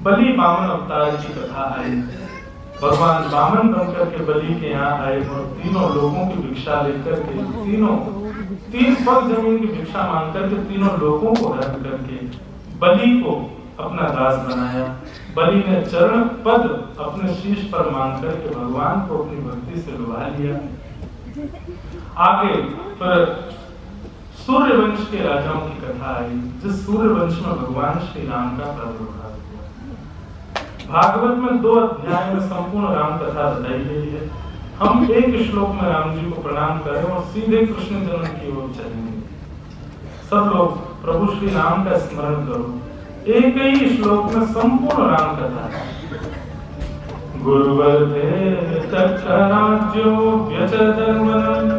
बलि वामन अवतार की कथा आई। भगवान वामन बनकर के बलि के यहाँ आए और तीनों लोगों की भिक्षा लेकर के तीन पग जमीन की भिक्षा मांग करके तीनों लोगों को हरण करके बलि को अपना दास बनाया। बलि ने चरण पद अपने शीश पर मांग करके भगवान को अपनी भक्ति से लुभा लिया। आगे फिर सूर्यवंश के राजाओं की कथा आई, जिस सूर्यवंश में भगवान श्री राम का प्रादुर्भाव हुआ। भागवत में 2 अध्याय में संपूर्ण राम कथा बताई गई है। हम एक श्लोक में राम जी को प्रणाम करें और सीधे कृष्ण जन्म की ओर चलेंगे। सब लोग प्रभु श्री राम का स्मरण करो। एक ही श्लोक में संपूर्ण राम कथा है। गुरुवर्धे तक्षराज्यो व्यचधर्मन्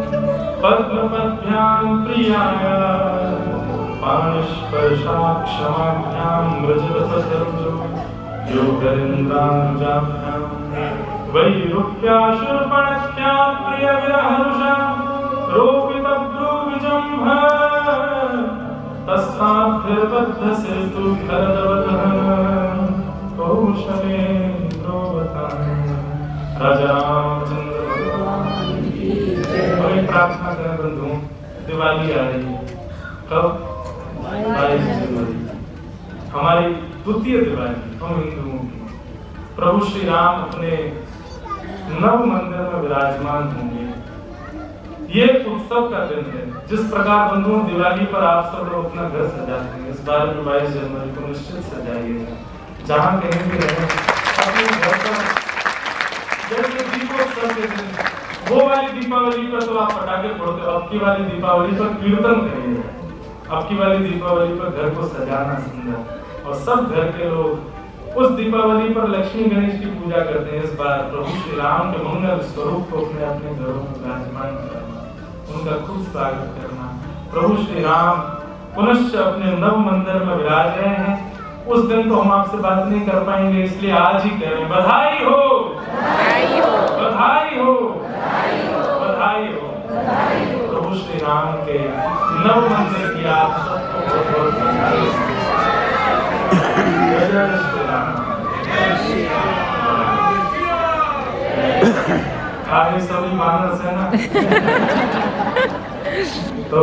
पद्मपद्भ्यां प्रियाय पाणिस्पर्शाक्षमाभ्यां व्रजरथसर्वो योगेन्द्रानुजाभ्यां वैरूप्याशुर्पणख्यां प्रियविरहर्षा रोपितभ्रूविजम्भ तस्माद्भिर्बद्धसेतु भरतवदः कौशलेन्द्रोवतां राजा रामचंद्र भगवान की जय। प्रार्थना करें बंधुओं, दिवाली आ रही है। कब? 22 जनवरी, हमारी द्वितीय दिवाली हम हिंदुओं की। प्रभु श्री राम अपने नव मंदिर में विराजमान होंगे। ये उत्सव का दिन है। जिस प्रकार बंधुओं दिवाली पर आप सब लोग अपना घर सजाते हैं, इस बार भी 22 जनवरी को निश्चित सजाइएगा। जहाँ कहीं भी रहे अपने घर पर जैसे दीपोत्सव के दिन वो वाली दीपावली पर तो आप पटाखे फोड़ते हो, अब की वाली दीपावली पर कीर्तन करिएगा। अब की वाली दीपावली पर घर को सजाना सुंदर, और सब घर के लोग उस दीपावली पर लक्ष्मी गणेश की पूजा करते हैं। इस बार प्रभु श्री राम के मंगल स्वरूप को अपने अपने घरों में विराजमान करना, उनका खूब स्वागत करना। प्रभु श्री राम पुनश्च अपने नव मंदिर में विराज रहे हैं। उस दिन तो हम आपसे बात नहीं कर पाएंगे, इसलिए आज ही कह रहे हैं बधाई हो, बधाई हो, बधाई हो, बधाई हो। प्रभु श्री राम के नव मंदिर की आप सबको बहुत बधाई। आगे सभी मानव सेना। तो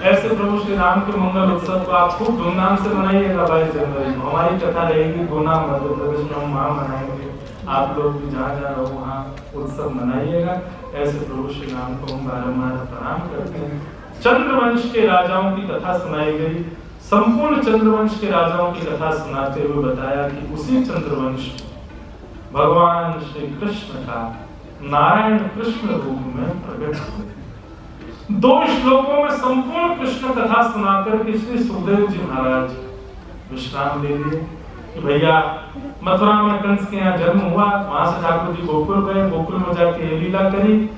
ऐसे प्रभु श्री राम के मंगल उत्सव को आप खूब धूमधाम से मनाइएगा। 22 जनवरी को हमारी कथा रहेगी गुना मध्य प्रदेश में, हम वहाँ मनाएंगे। आप लोग भी जहाँ जहाँ रहो वहाँ उत्सव मनाइएगा। ऐसे प्रभु श्री राम को हम बारंबार प्रणाम करते हैं। चंद्रवंश के राजाओं की कथा सुनाई गई। संपूर्ण चंद्रवंश के राजाओं की कथा सुनाते हुए बताया कि उसी चंद्रवंश भगवान श्री कृष्ण का नारायण कृष्ण रूप में प्रकट हुए। 2 श्लोकों में संपूर्ण कृष्ण कथा सुनाकर के श्री सुखदेव जी महाराज विश्राम ले लिए कि भैया मथुरा में कंस के यहाँ जन्म हुआ, वहां से ठाकुर जी गोकुल गए, गोकुल में जाके लीला करी,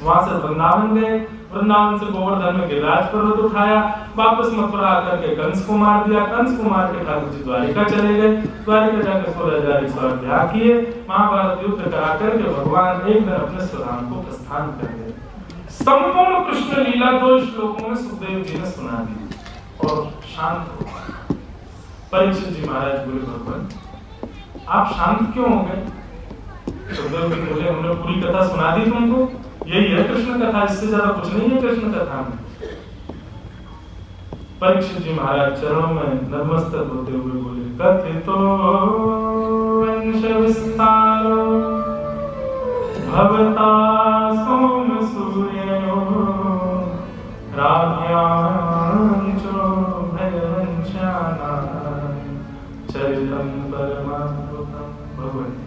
वहां से वृंदावन गए, वृंदावन से गोवर्धन में गिरिराज पर्वत उठाया, वापस मथुरा आकर के कंस को मार दिया, कंस को मार के ठाकुर जी द्वारिका चले गए, द्वारिका जाकर 16,108 ब्याह किए, महाभारत युद्ध करा करके भगवान एक दिन अपने स्वधाम को प्रस्थान कर गए। संपूर्ण कृष्ण लीला 2 श्लोकों में सुखदेव जी ने सुना दी और शांत हो। परीक्षित जी महाराज बोले भगवान आप शांत क्यों हो गए? सुखदेव जी बोले हमने पूरी कथा सुना दी तुमको, यही है कृष्ण कथा, इससे ज्यादा कुछ नहीं है कृष्ण कथा में। परीक्षित जी महाराज चरणों में नतमस्तक होते हुए बोले कथितो वंश विस्तारो भवता सोम सूर्यो राज्ञांचो भयवंशानां चरितं परमाद्भुतं भवति।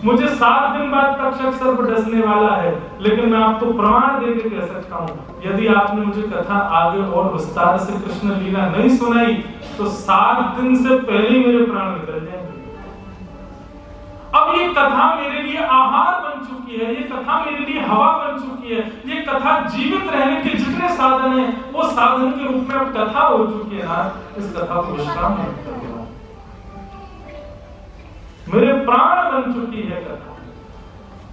मुझे 7 दिन बाद तक्षक सर्प डसने वाला है, लेकिन मैं आपको प्रमाण देकर कह सकता हूँ यदि आपने मुझे कथा आगे और विस्तार से कृष्ण लीला नहीं सुनाई तो 7 दिन से पहले मेरे प्राण निकल जाएंगे। अब ये कथा मेरे लिए आहार बन चुकी है, ये कथा मेरे लिए हवा बन चुकी है, ये कथा जीवित रहने के जितने साधन हैं वो साधन के रूप में अब कथा हो चुकी है ना। इस कथा को विश्राम नहीं करना, मेरे प्राण बन चुकी है कथा।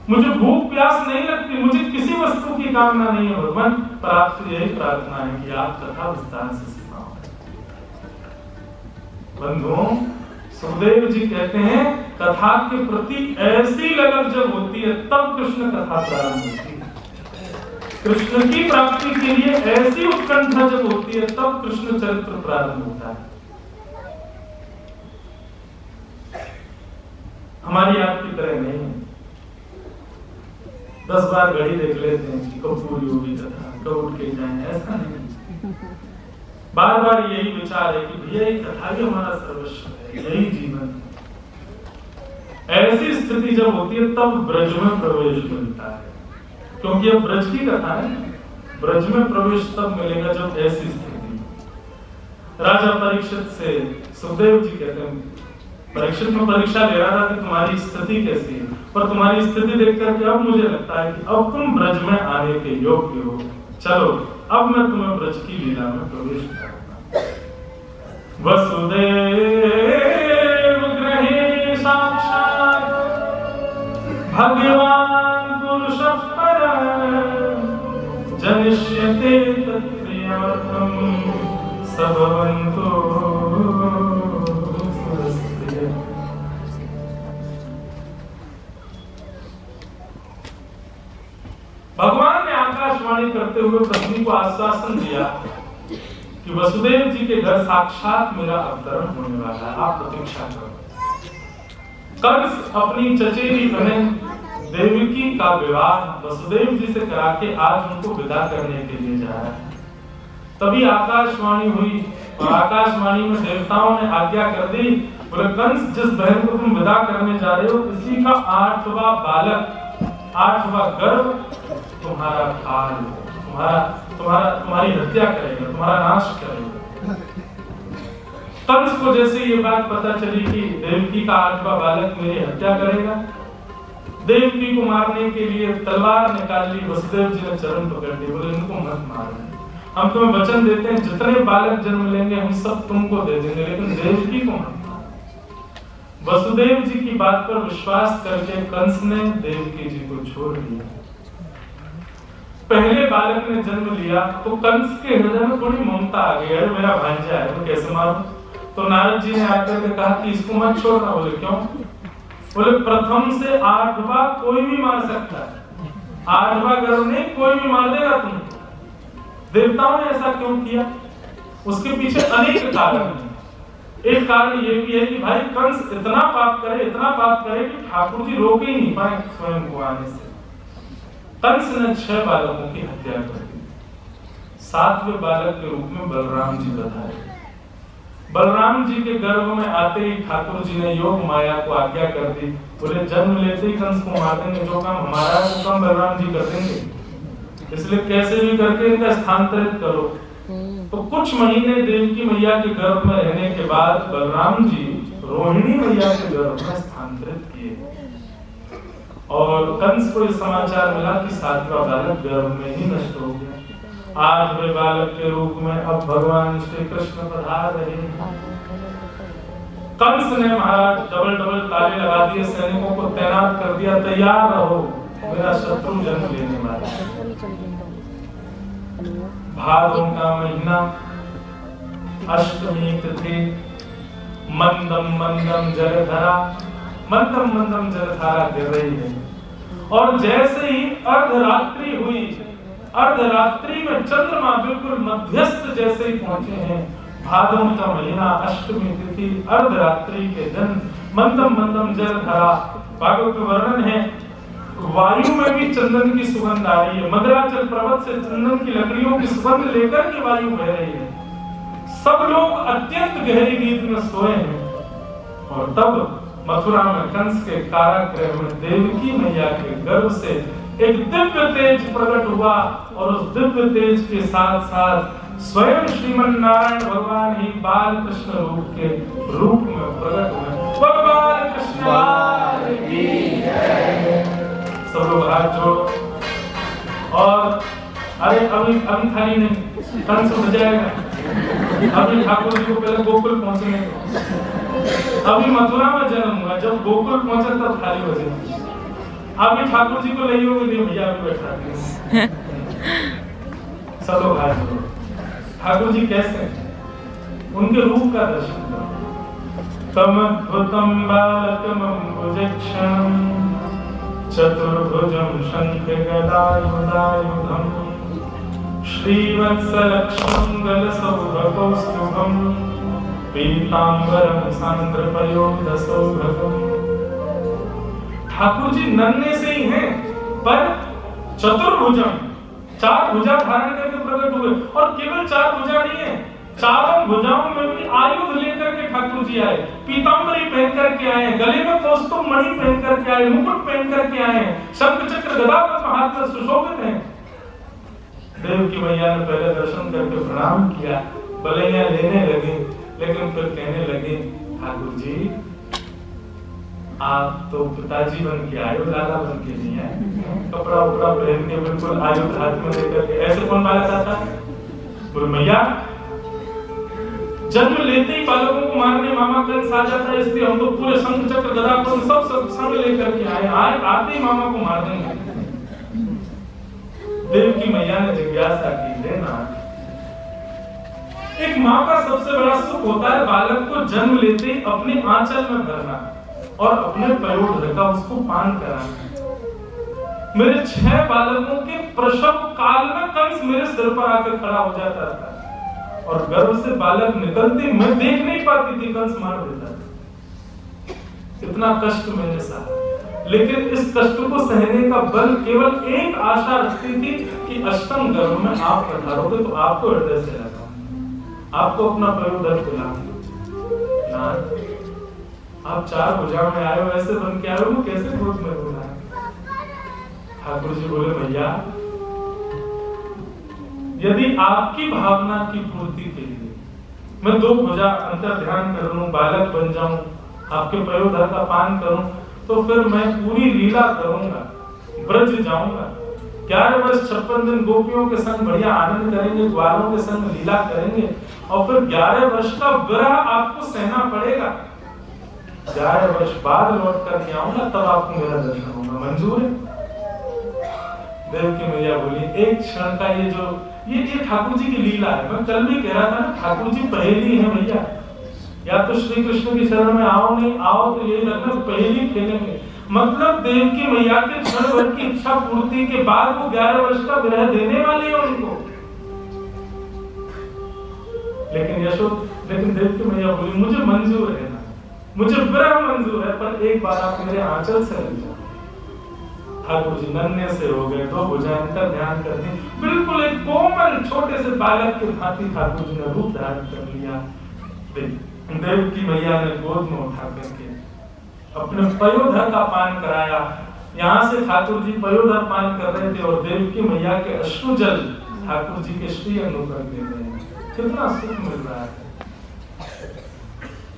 मुझे भूख प्यास नहीं लगती, मुझे किसी वस्तु की कामना नहीं है भगवान, पर आपसे यही प्रार्थना है कि आप कथा विस्तार से सुनाओ। बंधुओं, सुखदेव जी कहते हैं कथा के प्रति ऐसी लगन जब होती है तब कृष्ण कथा प्रारंभ होती है। कृष्ण की प्राप्ति के लिए ऐसी उत्कंठा जब होती है तब कृष्ण चरित्र प्रारंभ होता है। हमारी आपकी तरह नहीं है 10 बार घड़ी देख लेते हैं कि कब पूरी होगी कथा, कब उठ के जाए, ऐसा नहीं। बार बार यही विचार है कि भैया ये कथा भी हमारा सर्वस्व है, यही जीवन। ऐसी स्थिति जब होती है तब ब्रज में प्रवेश मिलता है, क्योंकि अब ब्रज की कथा है। ब्रज में प्रवेश तब मिलेगा जब ऐसी स्थिति। राजा परीक्षित से सुखदेव जी कहते हैं, परीक्षित में परीक्षा ले रहा था कि तुम्हारी स्थिति कैसी है, पर तुम्हारी स्थिति देख करके अब मुझे लगता है कि अब तुम ब्रज में आने के योग्य हो, चलो अब मैं तुम्हें ब्रज की लीला में प्रवेश कराऊंगा। वसुदेव गृहे साक्षात् भगवान पुरुष जनिष्यते तत्प्रियम सबवन्तो सुरस्ते। भगवान ने आकाशवाणी करते हुए पत्नी को आश्वासन दिया कि वसुदेव जी के घर साक्षात मेरा अवतरण होने वाला है, आप प्रतीक्षा करो। कंस अपनी चचेरी बहन देवकी का विवाह वसुदेव जी से करा के आज उनको विदा करने के लिए जा रहा है। तभी आकाशवाणी हुई और आकाशवाणी में देवताओं ने आज्ञा कर दी, बोले कंस जिस बहन को तुम विदा करने जा रहे हो इसी का 8वां बालक, 8वां गर्भ तुम्हारा काल, तुम्हारी हत्या करेगा, तुम्हारा नाश करेगा। कंस को जैसे ये बात पता चली कि देवकी का 8वां बालक मेरी हत्या करेगा, देवकी को मारने के लिए तलवार निकाल ली। वसुदेव जी ने चरण पकड़ लिए, बोले इनको मत मारना, हम तुम्हें वचन देते हैं जितने बालक जन्म लेंगे हम सब तुमको दे देंगे, लेकिन देवकी को मत मारना। वसुदेव जी की बात पर विश्वास करके कंस ने देवकी जी को छोड़ दिया। पहले बालक ने जन्म लिया तो कंस के हृदय में थोड़ी ममता आ गई, अरे मेरा भांजा है तो कैसे मारूं। तो नारद जी ने आकर के कहा कि इसको मत छोड़ना। बोले क्यों? बोले प्रथम से 8वां कोई भी मार सकता है, 8वां गर्भ नहीं कोई भी मार देगा तुमको। देवताओं ने ऐसा क्यों किया? उसके पीछे अनेक कारण हैं। एक कारण ये भी है कि भाई कंस इतना पाप करे कि ठाकुर जी रोक ही नहीं पाए स्वयं को आने से। कंस ने 6 बालकों की हत्या कर दी। 7वें बालक के रूप में बलराम जी बधाए। बलराम जी के गर्भ में आते ही ठाकुर जी ने योग माया को आज्ञा कर दी, बोले जन्म लेते ही कंस को मार देंगे, जो काम हमारा है वो काम बलराम जी कर देंगे, इसलिए कैसे भी करके इनका स्थानांतरित करो। तो कुछ महीने देवकी मैया के गर्भ में रहने के बाद बलराम जी रोहिणी मैया के गर्भ में स्थानांतरित किए और कंस को यह समाचार मिला कि 7वां बालक गर्भ में ही नष्ट हो गया। 8वें बालक के रूप में अब भगवान श्री कृष्ण पधार रहे हैं। कंस ने महाराज डबल ताले लगा दिए, सैनिकों को तैनात कर दिया, तैयार रहो मेरा शत्रु जन्म लेने वाला है। भादों का महीना, अष्टमी तिथि, मंदम मंदम जलधारा, मंदम मंदम जलधारा गिर रही है और जैसे ही अर्धरात्रि हुई, अर्धरात्रि में चंद्रमा बिल्कुल मध्यस्थ जैसे ही पहुंचे हैं। भादों का महीना, अष्टमी तिथि, अर्धरात्रि के दिन, मंदम मंदम जलधारा। भागवत में वर्णन है वायु में भी चंदन की सुगंध आ रही है, मद्राचल पर्वत से चंदन की लकड़ियों की सुगंध लेकर के वायु बह रही है। सब लोग अत्यंत गहरी नींद में सोए हैं और तब मथुरा में कंस के कारागृह में देवकी मैया के गर्भ से एक दिव्य तेज प्रकट हुआ और उस दिव्य तेज के साथ साथ स्वयं श्रीमन नारायण भगवान ही बाल कृष्ण रूप में प्रकट हुए। भगवान कृष्ण की जय। सब लोग हाथ जोड़ो और अरे अभी खाली नहीं, कंस उठ जाएगा। अभी ठाकुर जी को पहले गोकुल पहुंचने दो। अभी मथुरा में जन्म हुआ, जब गोकुल पहुंचे तब खाली हो जाए। अभी ठाकुर जी को ले नहीं, भैया भी बैठा सब लोग हाथ जोड़ो। ठाकुर जी कैसे? उनके रूप का दर्शन करो। तमद्भुतं बालकमम्बुजक्षणं चतुर्भुजं शङ्खगदायुधायुधं श्रीवत्सलक्ष्मं गलसौभगौस्तुभं पीताम्बरं सान्द्रपयोधसौभगम्। ठाकुर जी नन्हे से ही हैं, पर चतुर्भुजम, चार भुजा धारण करके प्रकट हुए। और केवल चार भुजा नहीं है, चारों भुजाओं में भी आयुध लेकर के ठाकुर जी आए, पीताम्बरी पहन करके आए, गले में कौस्तुभ मणि पहन करके आए, मुकुट पहन करके आए, शंख चक्र गदा हाथ में सुशोभित हैं। देव की मैया ने पहले दर्शन करके प्रणाम किया, बलैया लेने लगे, लेकिन फिर कहने लगे ठाकुर जी आप तो पिताजी बन के आए, लाला बन के नहीं आए। कपड़ा उपड़ा पहन के बिल्कुल आयुध हाथ में लेकर के ऐसे कौन बालक आता है? बोले मैया जन्म लेते ही बालकों को मारने मामा कंस आ जाता है, इसलिए हम तो पूरे शंख चक्र गदा सब संग लेकर के आए, आते ही मामा को मार देंगे। देव की मैया ने जिज्ञासा की, लेना एक माँ का सबसे बड़ा सुख होता है बालक को जन्म लेते ही अपने आंचल में भरना और अपने पयोध का उसको पान कराना। मेरे 6 बालकों के प्रसव काल में कंस मेरे सिर पर आकर खड़ा हो जाता था और गर्भ से बालक निकलते मैं देख नहीं पाती थी, कंस मार देता था। इतना कष्ट मैंने सहा, लेकिन इस कष्ट को सहने का बल केवल एक आशा रखती थी कि अष्टम गर्भ में आप पधारोगे तो आपको हृदय से लगाऊंगा, आपको अपना पयोधर दिलाऊंगा। आप 4 भुजा में आए हो, ऐसे बन के आए हो, कैसे गोद में बोला? ठाकुर जी बोले भैया यदि आपकी भावना की पूर्ति के लिए मैं 2 भुजा अंतर ध्यान कर लूं, बालक बन जाऊं, आपके पयोधर का पान करूं, तो फिर मैं पूरी लीला करूंगा, ब्रज जाऊंगा, 11 वर्ष 56 दिन गोपियों के संग बढ़िया आनंद करेंगे, ग्वालों के संग लीला करेंगे, और फिर 11 वर्ष का विरह आपको सहना पड़ेगा। 11 वर्ष बाद लौट करके आऊंगा, तब आपको मेरा दर्शन होगा, मंजूर है? देव की मैया बोली एक क्षण का ये ठाकुर जी की लीला है। मैं कल भी कह रहा था ना, ठाकुर जी पहेली है भैया, या तो श्री कृष्ण की शरण में आओ, नहीं आओ तो ये लगना पहेली खेलेंगे। मतलब देव की मैया के क्षण भर की इच्छा पूर्ति के बाद वो 11 वर्ष का विरह देने वाले हैं उनको। लेकिन देव की मैया बोली मुझे मंजूर है ना, मुझे विरह मंजूर है, पर एक बार आप मेरे आंचल से लग जाओ। ठाकुर जी नन्हे से हो गए, 2 भुजाएं का ध्यान कर दी, बिल्कुल एक कोमल छोटे से बालक के भांति ठाकुर जी ने रूप धारण कर लिया। देव की मैया ने गोद में उठा करके अपने पयोधर का पान कराया। यहाँ से ठाकुर जी पयोधर पान कर रहे थे और देव की मैया के अश्रु जल ठाकुर जी के श्री अंगों पर दे रहे हैं। कितना सुख मिल रहा है।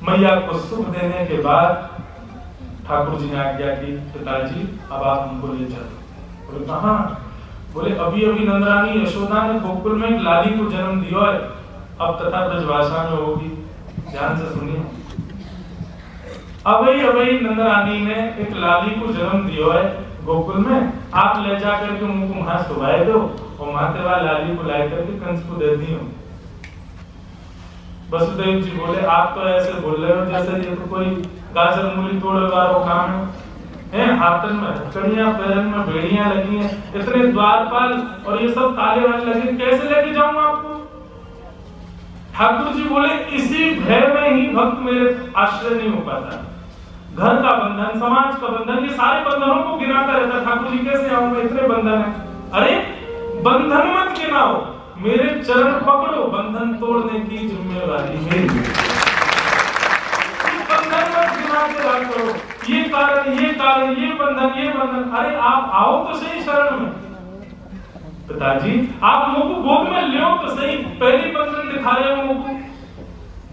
मैया को सुख देने के बाद ठाकुर जी ने आज्ञा की, पिताजी अब आप हमको ले चलो। बोले कहाँ? बोले अभी नंदरानी यशोदा ने गोकुल में एक लाली को जन्म दिया है, अब तथा ब्रजभाषा में होगी, ध्यान से सुनिए। अभी नंदरानी ने एक लाली को जन्म दिया है गोकुल में, आप ले जाकर के उनको वहां सुवाए दो और माते वाला लाली को ला करके कंस को दे दियो। वसुदेव जी बोले आप तो ऐसे बोल रहे हो जैसे ये तो कोई गाजर मूली तोड़ने वाला काम है। हाथन में हथकड़ियां, पैरन में बेड़ियां लगी हैं, इतने द्वारपाल और ये सब ताले वाले लगे, कैसे लेके जाऊंगा आपको? ठाकुर जी बोले इसी भय में ही भक्त मेरे आश्रय नहीं हो पाता। घर का बंधन, समाज का बंधन, ये सारे बंधनों को गिनाता रहता। ठाकुर जी कैसे आऊंगा, इतने बंधन है। अरे बंधन मत गिनाओ, मेरे चरण पकड़ो, बंधन तोड़ने की जिम्मेवारी मेरी। बंधन मत गिना के रखो, ये कारण, ये बंधन। अरे आप आओ तो सही शरण में। पिताजी आप मुझको गोद में ले तो सही, पहली बंधन दिखा रहे हो मुझको।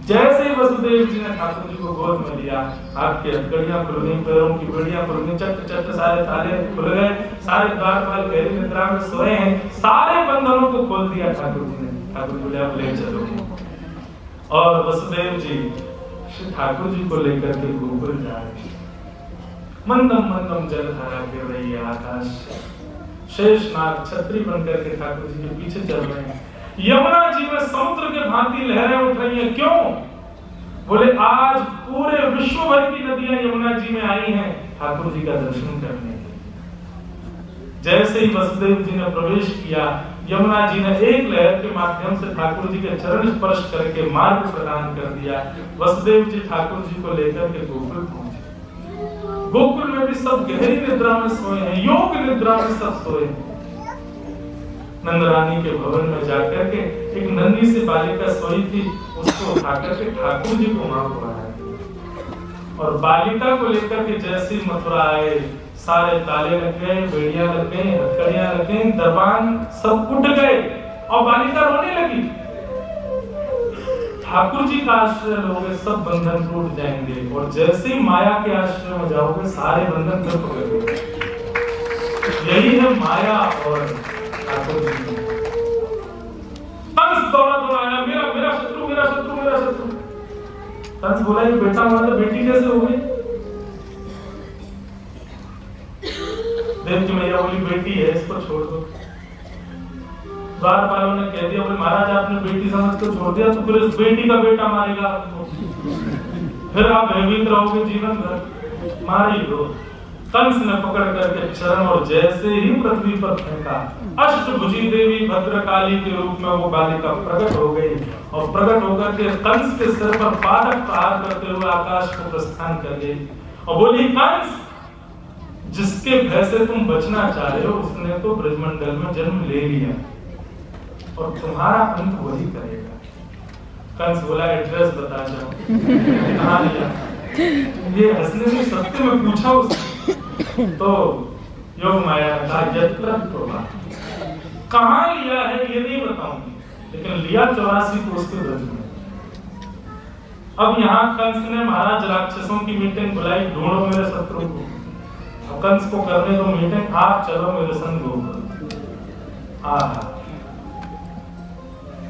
जैसे वसुदेव जी ने ठाकुर जी को गोद में लिया, आपकी हथकड़ियां खुल गई, पैरों की बेड़ियां खुल गई, चट सारे ताले खुल गए, सारे द्वारपाल गहरी निद्रा में सोए हैं, सारे बंधनों को खोल दिया ठाकुर जी ने। ठाकुर बोले आप ले चलो। और वसुदेव जी ठाकुर जी को लेकर के गोकुल जा रहे। मंदम मंदम जलधारा गिर रही है आकाश से। शेषनाग छतरी बनकर के ठाकुर जी के पीछे चल रहे हैं। यमुना जी में समुद्र के भांति लहरें उठ रही हैं। क्यों? बोले आज पूरे विश्व भर की नदियां यमुना जी में आई हैं ठाकुर जी का दर्शन करने के लिए। जैसे ही वसुदेव जी ने प्रवेश किया, यमुना जी ने एक लहर के माध्यम से ठाकुर जी के चरण स्पर्श करके मार्ग प्रदान कर दिया। वसुदेव जी ठाकुर जी को लेकर के गोकुल पहुंचे। गोकुल में भी सब गहरी निद्रा में सोए हैं, योग निद्रा में सब सोए हैं। नंदरानी के भवन में जाकर के एक नन्ही सी बालिका सोई थी, उसको उठाकर के ठाकुर जी को वहां बुलाया और बालिका को लेकर के जैसे मथुरा आए, सारे ताले लग गए, बेड़ियां लग गई, हथकड़ियां लग गई, दरबान सब उठ गए और बालिका रोने लगी। ठाकुर जी का आश्रय लोगे सब बंधन टूट जाएंगे और जैसे ही माया के आश्रय में जाओगे सारे बंधन फिर पकड़ोगे। यही है माया और ठाकुर जी। कंस दौड़ा दौड़ा आया, मेरा मेरा शत्रु मेरा शत्रु मेरा शत्रु। कंस बोला ये बेटा हुआ तो बेटी कैसे हो गई? देवकी मैया बोली बेटी है इसको छोड़ दो। द्वार वालों ने कह दिया, बोले महाराज आपने बेटी समझ कर छोड़ दिया तो फिर इस बेटी का बेटा मारेगा आपको, फिर आप भयभीत रहोगे जीवन भर, मार ही दो। कंस ने पकड़ करके चरण और जैसे ही पृथ्वी पर फेंका, अष्टभुजी देवी भद्रकाली के रूप में वो बालिका प्रकट हो गई और प्रकट होकर के कंस के सिर पर पादक प्रहार करते हुए आकाश को प्रस्थान कर गई और बोली कंस जिसके भय से तुम बचना चाह रहे हो उसने तो ब्रजमंडल में जन्म ले लिया और तुम्हारा अंत वही करेगा। कंस बोला एड्रेस बता जाओ, कहाँ लिया? ये हंसने में सत्य में पूछा उसने तो योग माया का कहाँ लिया है ये नहीं बताऊंगी, लेकिन लिया 84 को उसके ब्रज में। अब यहाँ कंस ने महाराज राक्षसों की मीटिंग बुलाई, ढूंढो मेरे शत्रु को। अब कंस को करने दो मीटिंग, आप चलो मेरे संग गोकुल।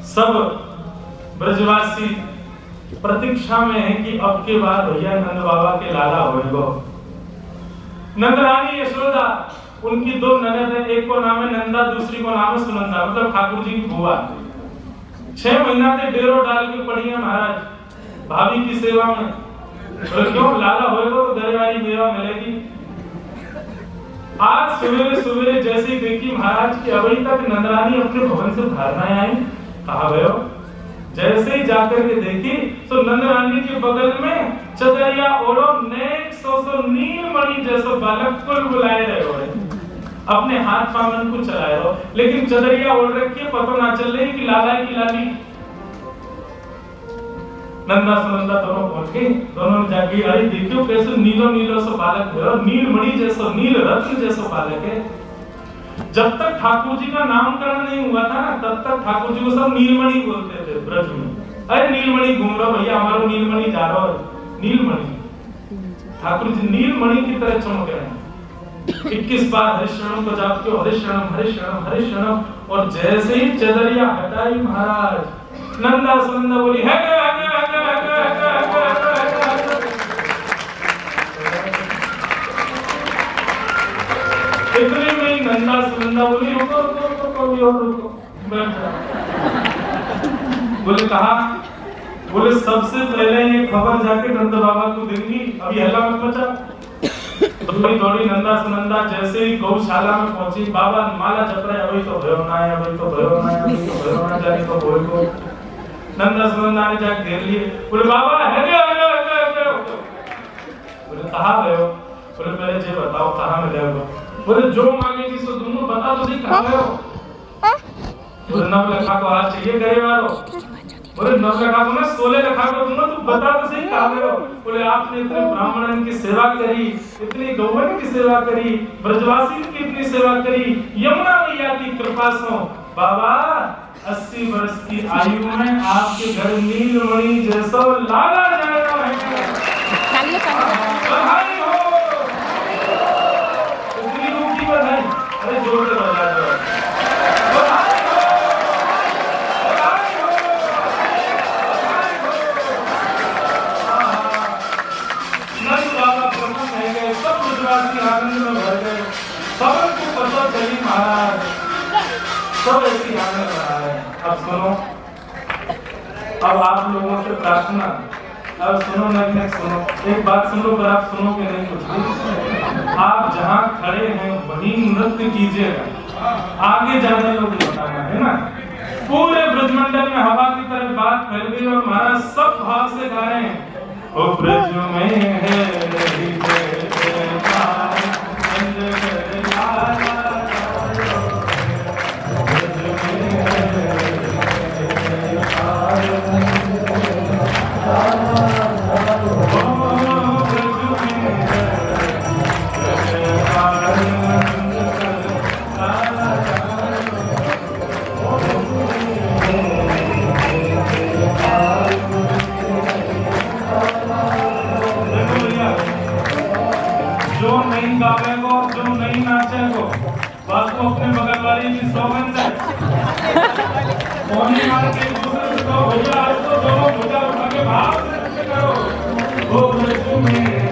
सब ब्रजवासी प्रतीक्षा में है कि अब के बाद भैया नंद बाबा के लाला होएगो। नंदरानी यशोदा, उनकी दो ननद है, एक को नाम है नंदा, दूसरी को नाम है सुनंदा, मतलब ठाकुर जी की बुआ। 6 महीना से डेरो डाल के पड़ी है महाराज भाभी की सेवा में। तो क्यों लाला होएगो तो घर वाली मेवा मिलेगी। आज सवेरे सवेरे जैसे ही देखी महाराज की अभी तक नंदरानी अपने भवन से बाहर न आई, कहा गयो। जैसे ही जाकर के देखी तो नंदरानी के बगल में चदरिया ओढ़ो नेक सो नीलमणि जैसा बालक कुल बुलाए रहे हो, अपने हाथ पामन को चलाए हो, लेकिन चदरिया ओढ़ रखी है, पता ना चल रही कि लाला की लाली। नंदा सुनंदा दोनों पहुंच गए, दोनों ने जाके अरे देखियो कैसे नीलो नीलो सो बालक है और नीलमणि जैसा नील रत्न जैसा बालक है। जब तक ठाकुर जी का नामकरण नहीं हुआ था ना तब तक ठाकुर जी को सब नीलमणि बोलते थे ब्रज में। अरे नीलमणि घूम रहा भैया, हमारा नीलमणि जा रहा है, नीलमणि। ठाकुर जी नीलमणि की तरह चमक रहे हैं। 21 बार हरिशरणम को जापते हो, हरिशरणम हरिशरणम हरिशरणम, और जैसे ही चदरिया हटाई महाराज नंदा सुनंदा बोली है इतने में नंदा सुनंदा बोली रुको रुको रुको रुको बैठ जा। बोले कहा? बोले सबसे पहले ये खबर जाके नंद बाबा को देंगी, अभी हल्ला मत मचा। थोड़ी नंदा सुनंदा जैसे ही गौशाला में पहुंची, बाबा माला जप रहे, अभी तो भयो ना है, अभी तो भयो ना है, अभी तो भयो ना जाने तो बोल को। नंदा सुनंदा ने जाके घेर लिए, बोले बाबा है बोले कहाँ गए हो? बोले पहले ये बताओ कहाँ मिले हो? बोले जो मांगेगी सो दोनों बता तो सही कहाँ गए हो? बोले 9 लाख को आज चाहिए गरीबारो। बोले 9 लाख को ना 16 लाख को दूंगा, तू बता तो सही कहाँ गए हो? बोले आपने इतने ब्राह्मणन की सेवा करी, इतनी गौवन की सेवा करी, ब्रजवासी की इतनी सेवा करी, यमुना मैया की कृपा से बाबा 80 वर्ष की आयु में आपके घर नीलमणि जैसा लाला जाएगा है। बधाई हो, इतनी रूखी बधाई, अरे जोर से बजा दो। बधाई हो, बधाई हो, बधाई हो। नंद बाबा प्रसन्न हो गए, सब गुजराती आनंद में भर गए। सबको पता चली महाराज सब ऐसी आनंद रहा है। अब सुनो, अब आप लोगों से प्रार्थना अब सुनो नेक्स्ट सुनो, एक बात सुन लो, पर आप सुनो कि नहीं कुछ। आप जहाँ खड़े हैं वहीं नृत्य कीजिएगा, आगे ज्यादा लोग बताना है ना। पूरे ब्रजमंडल में हवा की तरह बात फैल गई और महाराज सब भाव से गा रहे हैं, ओ ब्रज में है रही जो नहीं गावेगो, जो नहीं नाचेगो, बात को अपने बगल वाली की सौगंध है। होने वाले के दूसरे से तो भैया आज तो दोनों भुजा उठा के भाव से करो, ओ ब्रज में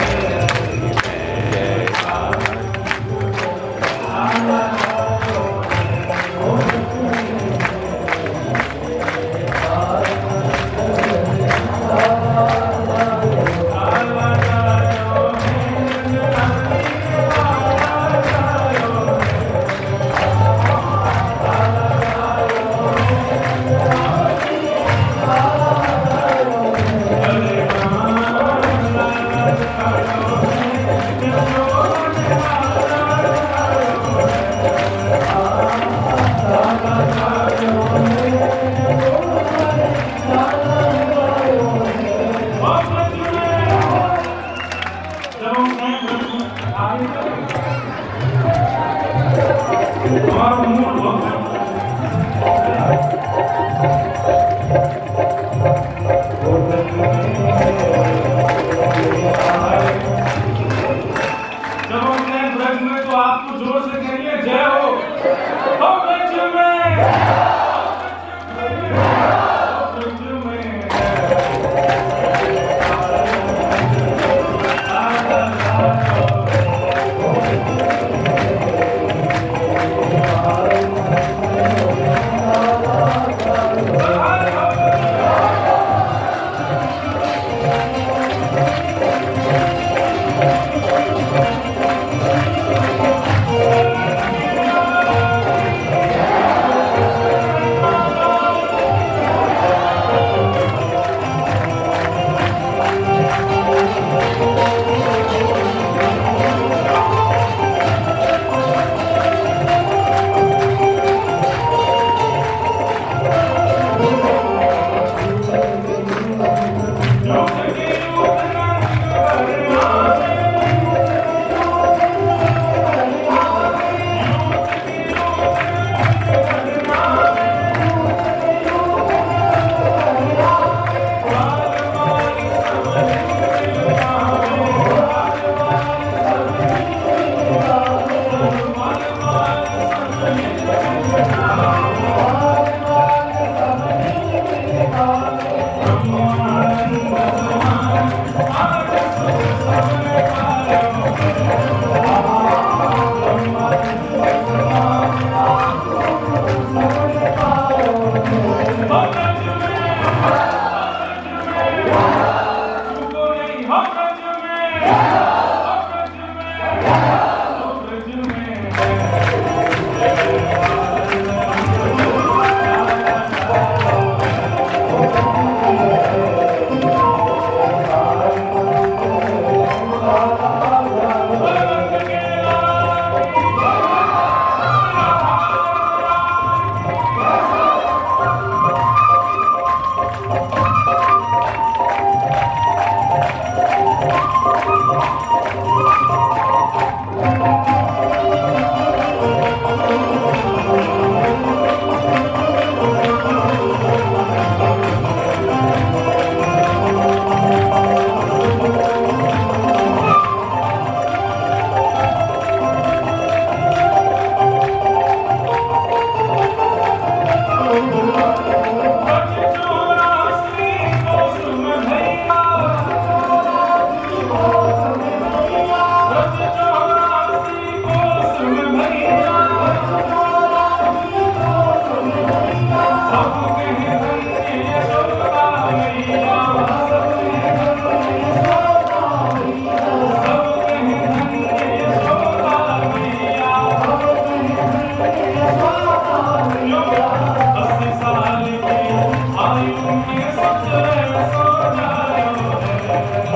ये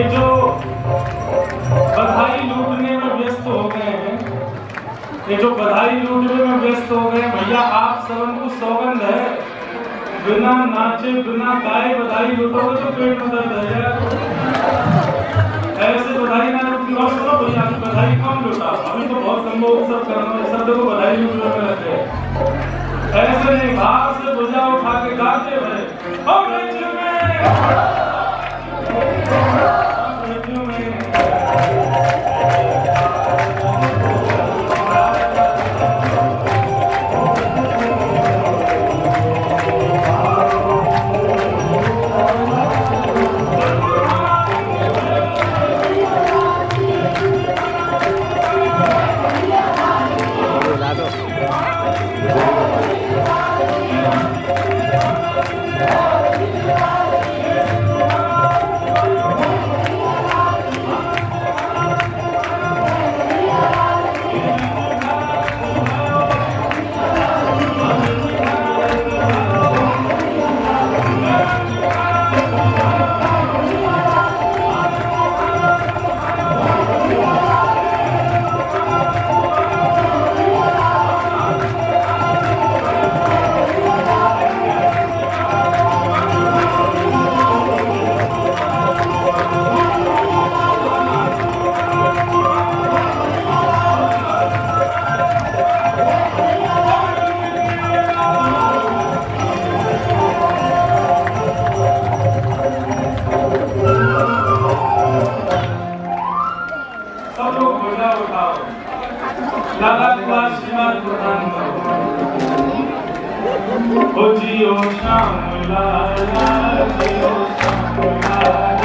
जो बधाई लूटने में व्यस्त हो गए हैं, ये जो बधाई लूटने में व्यस्त हो गए भैया, आप सबन को सौगंध है, बिना नाचे बिना गाए बधाई लूटोगे तो पेट में दर्द है यार। ऐसे बधाई ना लूटनी और सुनो भैया, बधाई कम लूटा, अभी तो बहुत लंबा उत्सव करना है, सब लोग बधाई लूटने में रहते हैं। ऐसे नहीं, बाहर से भुजा उठा के गाते हैं लाला को आशीर्वाद प्रदान करो। ओ जियो श्याम लाला, जियो श्याम लाला।